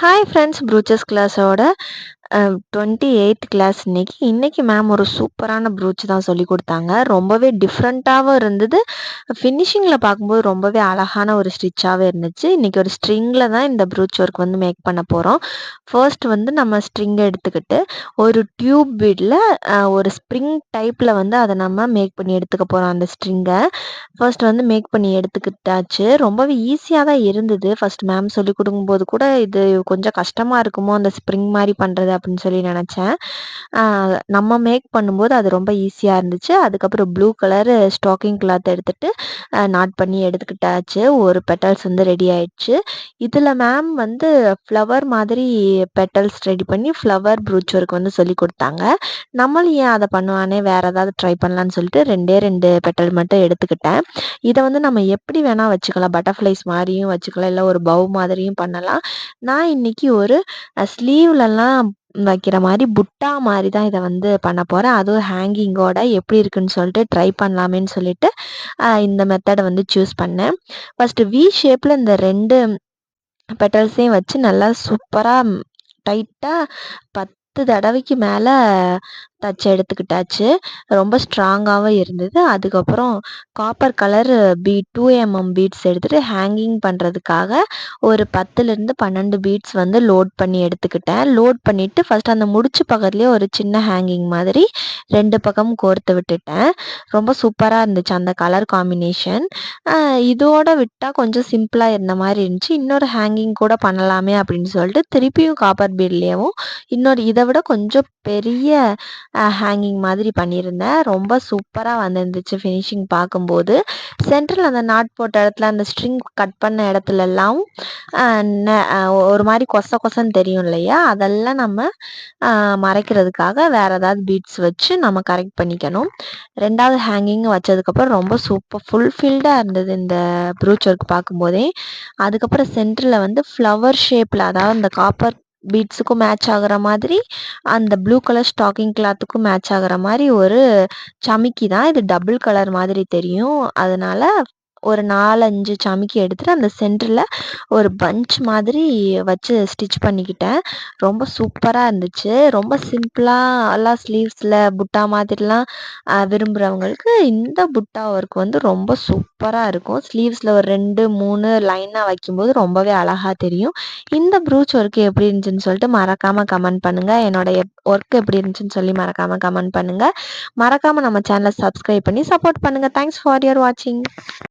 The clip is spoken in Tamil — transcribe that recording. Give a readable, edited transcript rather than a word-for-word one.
ஹாய் ஃப்ரெண்ட்ஸ், ப்ரூச்சஸ் கிளாஸோட 28th கிளாஸ் இன்னைக்கு. இன்னைக்கு மேம் ஒரு சூப்பரான ப்ரூச் தான் சொல்லிக் கொடுத்தாங்க. ரொம்பவே டிஃப்ரெண்ட்டாகவும் இருந்தது. ஃபினிஷிங்கில் பார்க்கும்போது ரொம்பவே அழகான ஒரு ஸ்டிச்சாகவே இருந்துச்சு. இன்னைக்கு ஒரு ஸ்ட்ரிங்கில் தான் இந்த ப்ரூச் ஒர்க் வந்து மேக் பண்ண போகிறோம். ஃபர்ஸ்ட் வந்து நம்ம ஸ்ட்ரிங்கை எடுத்துக்கிட்டு ஒரு டியூப் பீடில் ஒரு ஸ்ப்ரிங் டைப்பில் வந்து அதை நம்ம மேக் பண்ணி எடுத்துக்க போகிறோம். அந்த ஸ்ட்ரிங்கை ஃபர்ஸ்ட் வந்து மேக் பண்ணி எடுத்துக்கிட்டாச்சு. ரொம்பவே ஈஸியாக தான் இருந்தது. ஃபர்ஸ்ட் மேம் சொல்லிக் கொடுக்கும்போது கூட இது கொஞ்சம் கஷ்டமாக இருக்குமோ அந்த ஸ்ப்ரிங் மாதிரி பண்ணுறது அப்படின்னு சொல்லி நினச்சேன். நம்ம மேக் பண்ணும்போது அது ரொம்ப ஈஸியாக இருந்துச்சு. அதுக்கப்புறம் ப்ளூ கலர் ஸ்டாக்கிங் கிளாத் எடுத்துகிட்டு நாட் பண்ணி எடுத்துக்கிட்டாச்சு. ஒரு பெட்டல்ஸ் வந்து ரெடி ஆயிடுச்சு. இதில் மேம் வந்து ஃப்ளவர் மாதிரி பெட்டல்ஸ் ரெடி பண்ணி ஃப்ளவர் ப்ரூச் ஒர்க் வந்து சொல்லி கொடுத்தாங்க. நம்மளும் ஏன் அதை பண்ணுவானே, வேற ஏதாவது ட்ரை பண்ணலான்னு சொல்லிட்டு 2 பெட்டல் மட்டும் எடுத்துக்கிட்டேன். இதை வந்து நம்ம எப்படி வேணால் வச்சுக்கலாம். பட்டர்ஃப்ளைஸ் மாதிரியும் வச்சுக்கலாம், இல்லை ஒரு பவ் மாதிரியும் பண்ணலாம். நான் இன்னைக்கு ஒரு ஸ்லீவ்லலாம் வைக்கிற மாதிரி புட்டா மாதிரி தான் இதை வந்து பண்ண போகிறேன். அதுவும் ஹேங்கிங்கோட எப்படி இருக்குன்னு சொல்லிட்டு ட்ரை பண்ணலாமேன்னு சொல்லிட்டு இந்த மெத்தடை வந்து சூஸ் பண்ணேன். ஃபஸ்ட்டு வி ஷேப்பில் இந்த 2 பெட்டல்ஸையும் வச்சு நல்லா சூப்பராக டைட்டாக 10 தடவைக்கு மேலே தச்சு எடுத்துக்கிட்டாச்சு. ரொம்ப ஸ்ட்ராங்காகவும் இருந்தது. அதுக்கப்புறம் காப்பர் கலர் 2mm பீட்ஸ் எடுத்துகிட்டு ஹேங்கிங் பண்ணுறதுக்காக ஒரு 10லேருந்து 12 பீட்ஸ் வந்து லோட் பண்ணி எடுத்துக்கிட்டேன். லோட் பண்ணிவிட்டு ஃபஸ்ட் அந்த முடிச்சு பக்கத்துலேயே ஒரு சின்ன ஹேங்கிங் மாதிரி 2 பக்கமும் கோர்த்து விட்டுட்டேன். ரொம்ப சூப்பராக இருந்துச்சு அந்த கலர் காம்பினேஷன். இதோட விட்டால் கொஞ்சம் சிம்பிளாக இருந்த மாதிரி இருந்துச்சு. இன்னொரு ஹேங்கிங் கூட பண்ணலாமே அப்படின்னு சொல்லிட்டு திருப்பியும் காப்பர் பீட்லேயும் இன்னொரு இதை விட கொஞ்சம் பெரிய ஹேங்கிங் மாதிரி பண்ணியிருந்தேன். ரொம்ப சூப்பராக வந்துருந்துச்சு ஃபினிஷிங் பார்க்கும்போது. சென்டரில் அந்த நாட் போட்ட இடத்துல அந்த ஸ்ட்ரிங் கட் பண்ண இடத்துலலாம் ஒரு மாதிரி கொச கொசன்னு தெரியும் இல்லையா, அதெல்லாம் நம்ம மறைக்கிறதுக்காக வேறு ஏதாவது பீட்ஸ் வச்சு நம்ம கரெக்ட் பண்ணிக்கணும். 2வது ஹேங்கிங் வச்சதுக்கப்புறம் ரொம்ப சூப்பர் ஃபுல்ஃபில்டாக இருந்தது இந்த ப்ரூச் ஒர்க் பார்க்கும்போதே. அதுக்கப்புறம் சென்டரில் வந்து ஃப்ளவர் ஷேப்பில், அதாவது அந்த காப்பர் பீட்ஸுக்கும் மேட்ச் ஆகுற மாதிரி, அந்த ப்ளூ கலர் ஸ்டாக்கிங் கிளாத்துக்கும் மேட்ச் ஆகுற மாதிரி ஒரு சமிக்கி தான் இது. டபுள் கலர் மாதிரி தெரியும். அதனால ஒரு 4-5 சமிக்கி எடுத்துகிட்டு அந்த சென்டரில் ஒரு பஞ்ச் மாதிரி வச்சு ஸ்டிச் பண்ணிக்கிட்டேன். ரொம்ப சூப்பராக இருந்துச்சு. ரொம்ப சிம்பிளாக எல்லாம் ஸ்லீவ்ஸில் புட்டா மாதிரிலாம் விரும்புகிறவங்களுக்கு இந்த புட்டா ஒர்க் வந்து ரொம்ப சூப்பராக இருக்கும். ஸ்லீவ்ஸில் ஒரு 2-3 லைனாக வைக்கும்போது ரொம்பவே அழகாக தெரியும். இந்த ப்ரூச் ஒர்க் எப்படி இருந்துச்சுன்னு சொல்லிட்டு மறக்காமல் கமெண்ட் பண்ணுங்கள். என்னோடய ஒர்க் எப்படி இருந்துச்சுன்னு சொல்லி மறக்காமல் கமெண்ட் பண்ணுங்கள். மறக்காமல் நம்ம சேனலை சப்ஸ்கிரைப் பண்ணி சப்போர்ட் பண்ணுங்கள். தேங்க்ஸ் ஃபார் யுவர் வாட்சிங்.